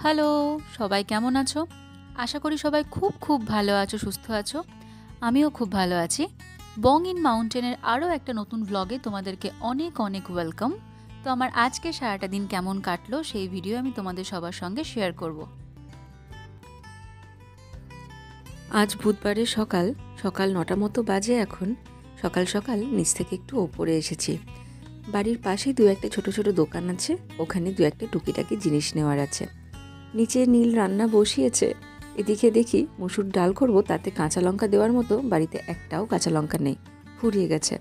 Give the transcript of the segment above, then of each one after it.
Hello, সবাই কেমন আছো? আশা করি সবাই খুব খুব ভালো আছো, সুস্থ আছো। আমিও খুব ভালো আছি। বং ইন মাউন্টেনের আরও একটা নতুন ভ্লগে তোমাদেরকে অনেক অনেক ওয়েলকাম। তো আমার আজকে সারাটা দিন কেমন কাটলো সেই ভিডিও আমি তোমাদের সবার সঙ্গে শেয়ার করব। আজ বুধবারের সকাল সকাল 9টা মতো বাজে। এখন সকাল সকাল নিচ থেকে একটু ওপরে এসেছি। বাড়ির পাশেই দু একটা ছোট ছোট দোকান আছে, ওখানে দু একটা টুকিটাকি জিনিস নেওয়ার আছে। নিচে নীল রান্না বসিয়েছে, এদিকে দেখি মসুর ডাল করব, তাতে কাঁচা লঙ্কা দেওয়ার মতো বাড়িতে একটাও কাঁচা লঙ্কা নেই, ফুরিয়ে গেছে।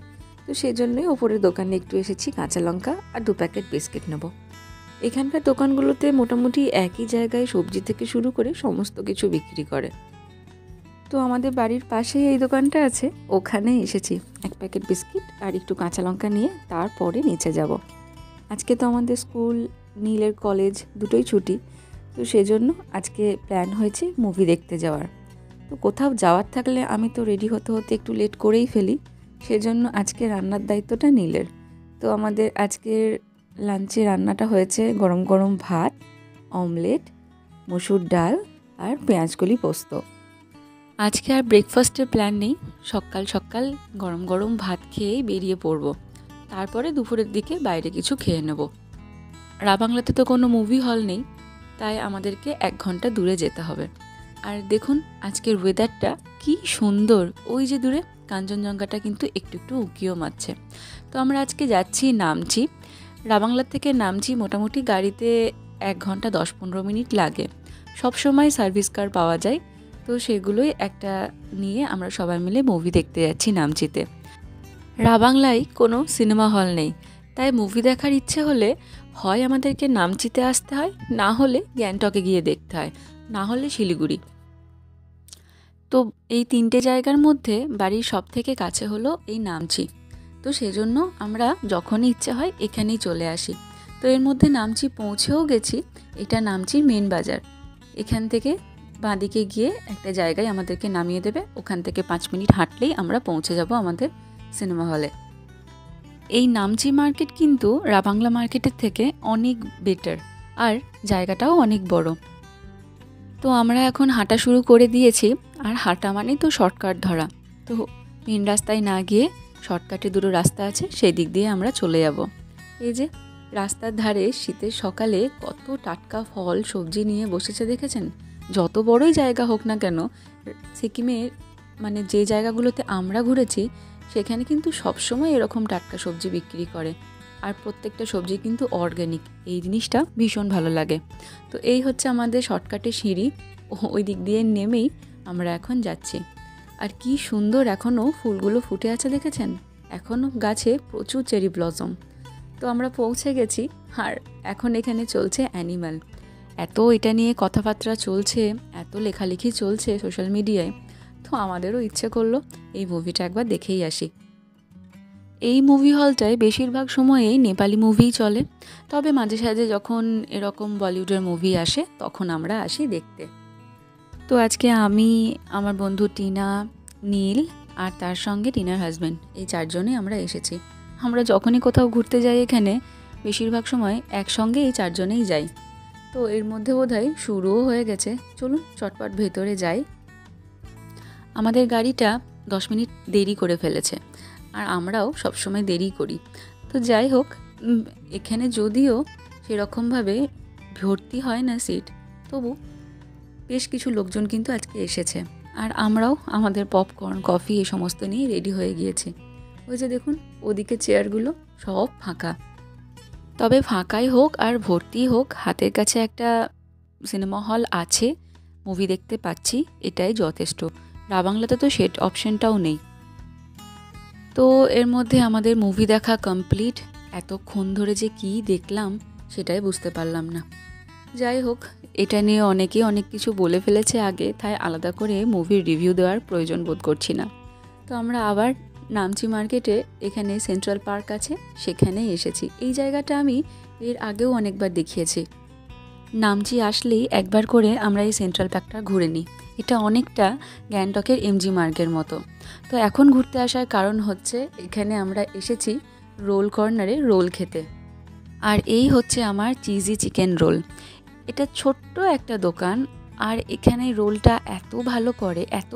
তো সেই জন্যই ওপরের দোকানে একটু এসেছি, কাঁচা লঙ্কা আর 2 প্যাকেট বিস্কিট নেব। এখানকার দোকানগুলোতে মোটামুটি একই জায়গায় সবজি থেকে শুরু করে সমস্ত কিছু বিক্রি করে। তো আমাদের বাড়ির পাশেই এই দোকানটা আছে, ওখানে এসেছি। 1 প্যাকেট বিস্কিট আর একটু কাঁচা লঙ্কা নিয়ে তারপরে নিচে যাব। আজকে তো আমাদের স্কুল, নীলের কলেজ দুটোই ছুটি, তো সেজন্য আজকে প্ল্যান হয়েছে মুভি দেখতে যাওয়ার। তো কোথাও যাওয়ার থাকলে আমি তো রেডি হতে হতে একটু লেট করেই ফেলি, সেজন্য আজকে রান্নার দায়িত্বটা নীলের। তো আমাদের আজকের লাঞ্চে রান্নাটা হয়েছে গরম গরম ভাত, অমলেট, মসুর ডাল আর পেঁয়াজকলি পোস্ত। আজকে আর ব্রেকফাস্টের প্ল্যান নেই, সকাল সকাল গরম গরম ভাত খেয়েই বেরিয়ে পড়ব। তারপরে দুপুরের দিকে বাইরে কিছু খেয়ে নেব। রাবাংলাতে তো কোনো মুভি হল নেই, তাই আমাদেরকে 1 ঘন্টা দূরে যেতে হবে। আর দেখুন আজকের ওয়েদারটা কি সুন্দর, ওই যে দূরে কাঞ্চনজঙ্ঘাটা কিন্তু একটু একটু উঁকিও মারছে। তো আমরা আজকে যাচ্ছি, নামছি রাবাংলা থেকে, নামছি মোটামুটি গাড়িতে 1 ঘন্টা 10-15 মিনিট লাগে। সবসময় সার্ভিস কার পাওয়া যায়, তো সেগুলোই একটা নিয়ে আমরা সবাই মিলে মুভি দেখতে যাচ্ছি নামচিতে। রাবাংলায় কোনো সিনেমা হল নেই, তাই মুভি দেখার ইচ্ছে হলে হয় আমাদেরকে নামচিতে আসতে হয়, না হলে গ্যাংটকে গিয়ে দেখতে হয়, না হলে শিলিগুড়ি। তো এই 3টে জায়গার মধ্যে বাড়ির সব থেকে কাছে হলো এই নামচি। তো সেজন্য আমরা যখনই ইচ্ছে হয় এখানেই চলে আসি। তো এর মধ্যে নামচি পৌঁছেও গেছি। এটা নামচির মেন বাজার। এখান থেকে বাঁদিকে গিয়ে একটা জায়গায় আমাদেরকে নামিয়ে দেবে, ওখান থেকে 5 মিনিট হাঁটলেই আমরা পৌঁছে যাব আমাদের সিনেমা হলে। এই নামচি মার্কেট কিন্তু রাবাংলা মার্কেটের থেকে অনেক বেটার, আর জায়গাটাও অনেক বড়। তো আমরা এখন হাঁটা শুরু করে দিয়েছি, আর হাঁটা মানে তো শর্টকাট ধরা। তো মেন রাস্তায় না গিয়ে শর্টকাটে দুটো রাস্তা আছে, সেই দিক দিয়ে আমরা চলে যাব। এই যে রাস্তার ধারে শীতের সকালে কত টাটকা ফল সবজি নিয়ে বসেছে দেখেছেন? যত বড়ই জায়গা হোক না কেন, সিকিমের মানে যে জায়গাগুলোতে আমরা ঘুরেছি সেখানে কিন্তু সবসময় এরকম টাটকা সবজি বিক্রি করে, আর প্রত্যেকটা সবজি কিন্তু অর্গ্যানিক। এই জিনিসটা ভীষণ ভালো লাগে। তো এই হচ্ছে আমাদের শর্টকাটের সিঁড়ি, ওই দিক দিয়ে নেমেই আমরা এখন যাচ্ছি। আর কি সুন্দর এখনও ফুলগুলো ফুটে আছে দেখেছেন? এখনও গাছে প্রচুর চেরি ব্লসম। তো আমরা পৌঁছে গেছি, আর এখন এখানে চলছে অ্যানিমাল। এত এটা নিয়ে কথাবার্তা চলছে, এত লেখালেখি চলছে সোশ্যাল মিডিয়ায়, তো আমাদেরও ইচ্ছে করলো এই মুভিটা একবার দেখেই আসি। এই মুভি হলটায় বেশিরভাগ সময়েই নেপালি মুভিই চলে, তবে মাঝে সাঝে যখন এরকম বলিউডের মুভি আসে তখন আমরা আসি দেখতে। তো আজকে আমি, আমার বন্ধু টিনা, নীল আর তার সঙ্গে টিনার হাজব্যান্ড, এই 4 জনে আমরা এসেছি। আমরা যখনই কোথাও ঘুরতে যাই এখানে বেশিরভাগ সময় একসঙ্গে এই 4 জনেই যাই। তো এর মধ্যে বোধহয় শুরুও হয়ে গেছে, চলুন চটপট ভেতরে যাই। আমাদের গাড়িটা 10 মিনিট দেরি করে ফেলেছে, আর আমরাও সবসময় দেরি করি। তো যাই হোক, এখানে যদিও সেরকমভাবে ভর্তি হয় না সিট, তবু বেশ কিছু লোকজন কিন্তু আজকে এসেছে, আর আমরাও আমাদের পপকর্ন, কফি এই সমস্ত নিয়ে রেডি হয়ে গিয়েছি। ওই যে দেখুন ওদিকে চেয়ারগুলো সব ফাঁকা। তবে ফাঁকাই হোক আর ভর্তি হোক, হাতের কাছে একটা সিনেমা হল আছে, মুভি দেখতে পাচ্ছি, এটাই যথেষ্ট। রাবাংলাতে তো সেট অপশনটাও নেই। তো এর মধ্যে আমাদের মুভি দেখা কমপ্লিট। এতক্ষণ ধরে যে কী দেখলাম সেটাই বুঝতে পারলাম না। যাই হোক, এটা নিয়ে অনেকেই অনেক কিছু বলে ফেলেছে আগে, তাই আলাদা করে মুভির রিভিউ দেওয়ার প্রয়োজন বোধ করছি না। তো আমরা আবার নামচি মার্কেটে, এখানে সেন্ট্রাল পার্ক আছে, সেখানে এসেছি। এই জায়গাটা আমি এর আগেও অনেকবার দেখিয়েছি। নামচি আসলেই একবার করে আমরা এই সেন্ট্রাল পার্কটা ঘুরে নিই। এটা অনেকটা গ্যাংটকের এমজি মার্গের মতো। তো এখন ঘুরতে আসার কারণ হচ্ছে এখানে আমরা এসেছি রোল কর্নারে রোল খেতে। আর এই হচ্ছে আমার চিজি চিকেন রোল। এটা ছোট্ট একটা দোকান, আর এখানে রোলটা এত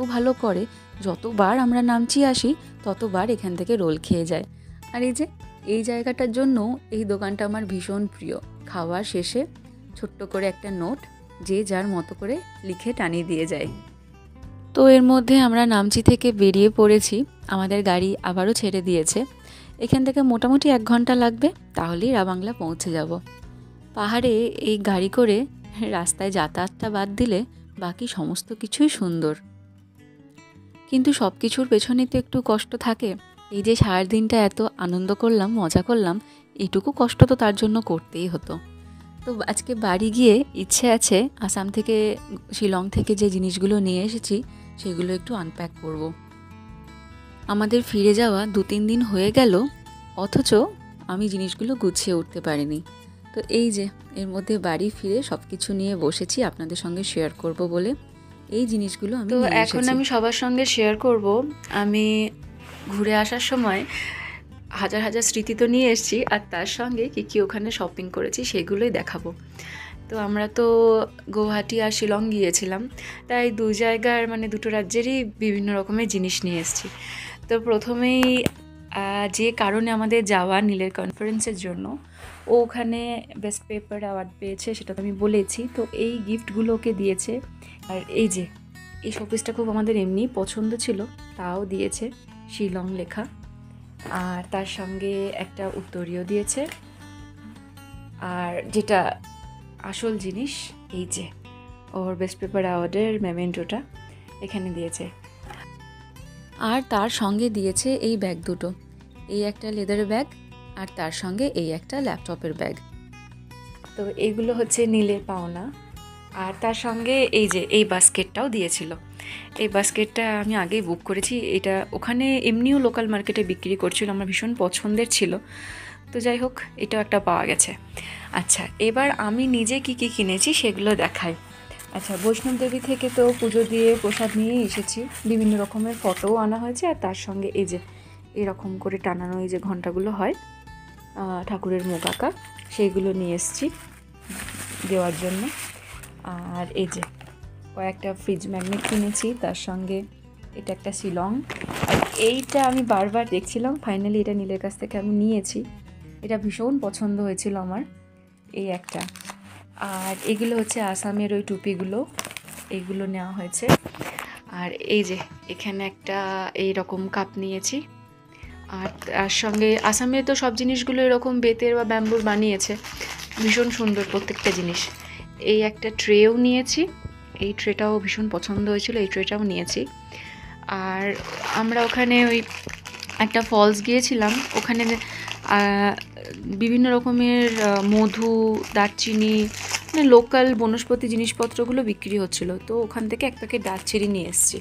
ভালো করে যতবার আমরা নামচি আসি ততবার এখান থেকে রোল খেয়ে যায়। আর এই জায়গাটার জন্য এই দোকানটা আমার ভীষণ প্রিয়। খাওয়ার শেষে ছোট্ট করে একটা নোট যে যার মতো করে লিখে টানিয়ে দিয়ে যায়। তো এর মধ্যে আমরা নামচি থেকে বেরিয়ে পড়েছি, আমাদের গাড়ি আবারও ছেড়ে দিয়েছে। এখান থেকে মোটামুটি 1 ঘন্টা লাগবে, তাহলেই রাবাংলা পৌঁছে যাব। পাহাড়ে এই গাড়ি করে রাস্তায় যাতায়াতটা বাদ দিলে বাকি সমস্ত কিছুই সুন্দর, কিন্তু সব কিছুর পেছনে তো একটু কষ্ট থাকে। এই যে সারাদিনটা এত আনন্দ করলাম, মজা করলাম, এইটুকু কষ্ট তো তার জন্য করতেই হতো। তো আজকে বাড়ি গিয়ে ইচ্ছে আছে আসাম থেকে, শিলং থেকে যে জিনিসগুলো নিয়ে এসেছি সেগুলো একটু আনপ্যাক করব। আমাদের ফিরে যাওয়া 2-3 দিন হয়ে গেল, অথচ আমি জিনিসগুলো গুছিয়ে উঠতে পারিনি। তো এই যে এর মধ্যে বাড়ি ফিরে সব কিছু নিয়ে বসেছি আপনাদের সঙ্গে শেয়ার করব বলে। এই জিনিসগুলো আমি নিয়ে এসেছি। এখন আমি সবার সঙ্গে শেয়ার করব। আমি ঘুরে আসার সময় হাজার হাজার স্মৃতি তো নিয়ে এসেছি, আর তার সঙ্গে কী ওখানে শপিং করেছি সেগুলোই দেখাবো। তো আমরা তো গুয়াহাটি আর শিলং গিয়েছিলাম, তাই 2 জায়গার মানে 2টো রাজ্যেরই বিভিন্ন রকমের জিনিস নিয়ে এসেছি। তো প্রথমেই যে কারণে আমাদের যাওয়া, নীলের কনফারেন্সের জন্য, ও ওখানে বেস্ট পেপার অ্যাওয়ার্ড পেয়েছে, সেটা তো আমি বলেছি। তো এই গিফটগুলো ওকে দিয়েছে। আর এই শোপিসটা খুব আমাদের এমনি পছন্দ ছিল, তাও দিয়েছে, শিলং লেখা। আর তার সঙ্গে একটা উত্তরীয় দিয়েছে, আর যেটা আসল জিনিস এই যে ওর বেস্ট পেপার অ্যাওয়ার্ডের মেমেন্টোটা এখানে দিয়েছে। আর তার সঙ্গে দিয়েছে এই ব্যাগ দুটো, এই একটা লেদার ব্যাগ আর তার সঙ্গে এই একটা ল্যাপটপের ব্যাগ। তো এইগুলো হচ্ছে নীলের পাওনা। আর তার সঙ্গে এই বাস্কেটটাও দিয়েছিল। এই বাস্কেটটা আমি আগেই বুক করেছি, এটা ওখানে এমনিও লোকাল মার্কেটে বিক্রি করছিল, আমার ভীষণ পছন্দের ছিল। তো যাই হোক, এটাও একটা পাওয়া গেছে। আচ্ছা, এবার আমি নিজে কি কিনেছি সেগুলো দেখাই। আচ্ছা, বৈষ্ণব দেবী থেকে তো পুজো দিয়ে প্রসাদ নিয়ে এসেছি, বিভিন্ন রকমের ফটোও আনা হয়েছে। আর তার সঙ্গে এরকম করে টানানো এই যে ঘন্টাগুলো হয় ঠাকুরের মুখ আঁকা, সেইগুলো নিয়ে এসেছি দেওয়ার জন্য। আর কয়েকটা ফ্রিজ ম্যাগনেট কিনেছি, তার সঙ্গে এটা একটা শিলং। আর এইটা আমি বারবার দেখছিলাম, ফাইনালি এটা নীলের কাছ থেকে আমি নিয়েছি। এটা ভীষণ পছন্দ হয়েছিল আমার, এই একটা। আর এগুলো হচ্ছে আসামের ওই টুপিগুলো, এইগুলো নেওয়া হয়েছে। আর এখানে একটা এইরকম কাপ নিয়েছি। আর তার সঙ্গে আসামে তো সব জিনিসগুলো এরকম বেতের বা ব্যাম্বুর বানিয়েছে, ভীষণ সুন্দর প্রত্যেকটা জিনিস। এই একটা ট্রেও নিয়েছি, এই ট্রেটাও ভীষণ পছন্দ হয়েছিল, এই ট্রেটাও নিয়েছি। আর আমরা ওখানে ওই একটা ফলস গিয়েছিলাম, ওখানে বিভিন্ন রকমের মধু, দারচিনি, মানে লোকাল বনস্পতি জিনিসপত্রগুলো বিক্রি হচ্ছিল। তো ওখান থেকে এক প্যাকেট দারচিনি নিয়ে এসেছি।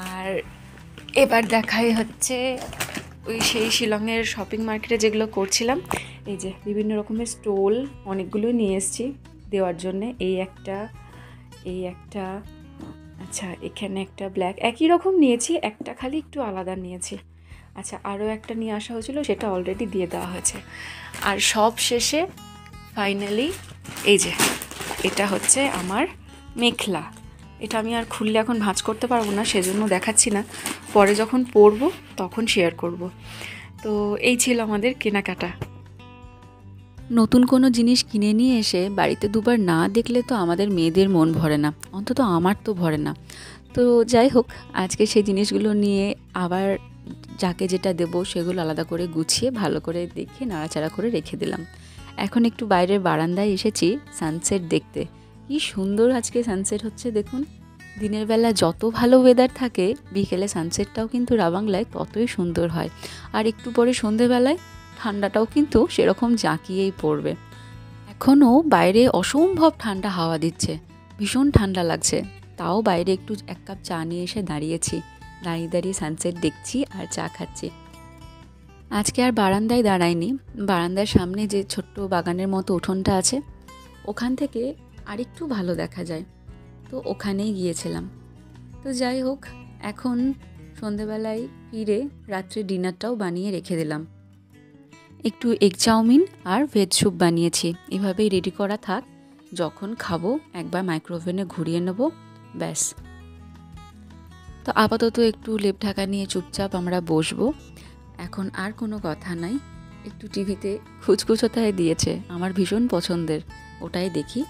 আর এবার দেখাই হচ্ছে সেই শিলংয়ের শপিং মার্কেটে যেগুলো করছিলাম, বিভিন্ন রকমের স্টোল অনেকগুলো নিয়ে এসেছি দেওয়ার জন্যে। এই একটা, আচ্ছা এখানে একটা ব্ল্যাক, একই রকম নিয়েছি, একটা খালি একটু আলাদা নিয়েছি। আচ্ছা, আরও একটা নিয়ে আসা হয়েছিল, সেটা অলরেডি দিয়ে দেওয়া হয়েছে। আর সব শেষে ফাইনালি এটা হচ্ছে আমার মেখলা। এটা আমি আর খুললে এখন ভাঁজ করতে পারবো না, সেজন্য দেখাচ্ছি না, পরে যখন পরবো তখন শেয়ার করব। তো এই ছিল আমাদের কেনাকাটা। নতুন কোনো জিনিস কিনে নিয়ে এসে বাড়িতে দুবার না দেখলে তো আমাদের মেয়েদের মন ভরে না, অন্তত আমার তো ভরে না। তো যাই হোক, আজকে সেই জিনিসগুলো নিয়ে আবার যাকে যেটা দেবো সেগুলো আলাদা করে গুছিয়ে ভালো করে দেখে নাড়াচাড়া করে রেখে দিলাম। এখন একটু বাইরের বারান্দায় এসেছি সানসেট দেখতে। কি সুন্দর আজকে সানসেট হচ্ছে দেখুন। দিনের বেলা যত ভালো ওয়েদার থাকে, বিকেলে সানসেটটাও কিন্তু রাবাংলায় ততই সুন্দর হয়। আর একটু পরে সন্ধেবেলায় ঠান্ডাটাও কিন্তু সেরকম জাঁকিয়েই পড়বে। এখনও বাইরে অসম্ভব ঠান্ডা হাওয়া দিচ্ছে, ভীষণ ঠান্ডা লাগছে। তাও বাইরে একটু 1 কাপ চা নিয়ে এসে দাঁড়িয়েছি, দাঁড়িয়ে সানসেট দেখছি আর চা খাচ্ছি। আজকে আর বারান্দায় দাঁড়াইনি, বারান্দার সামনে যে ছোট্ট বাগানের মতো উঠোনটা আছে, ওখান থেকে আরেকটু ভালো দেখা যায়, তো ওখানেই গিয়েছিলাম। তো যাই হোক, এখন সন্ধেবেলায় ফিরে রাত্রে ডিনারটাও বানিয়ে রেখে দিলাম। একটু এগ চাউমিন আর ভেজ স্যুপ বানিয়েছি, এভাবেই রেডি করা থাক, যখন খাবো একবার মাইক্রোওভেনে ঘুরিয়ে নেব, ব্যাস। তো আপাতত একটু লেপ ঢাকা নিয়ে চুপচাপ আমরা বসবো। এখন আর কোনো কথা নাই, একটু টিভিতে খুচখুচোতায় দিয়েছে, আমার ভীষণ পছন্দের, ওটাই দেখি।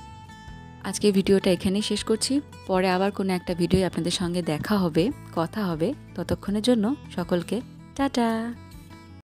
আজকে ভিডিওটা এখানেই শেষ করছি। পরে আবার কোনো একটা ভিডিও আপনাদের সঙ্গে দেখা হবে, কথা হবে। ততক্ষণের জন্য সকলকে টাটা।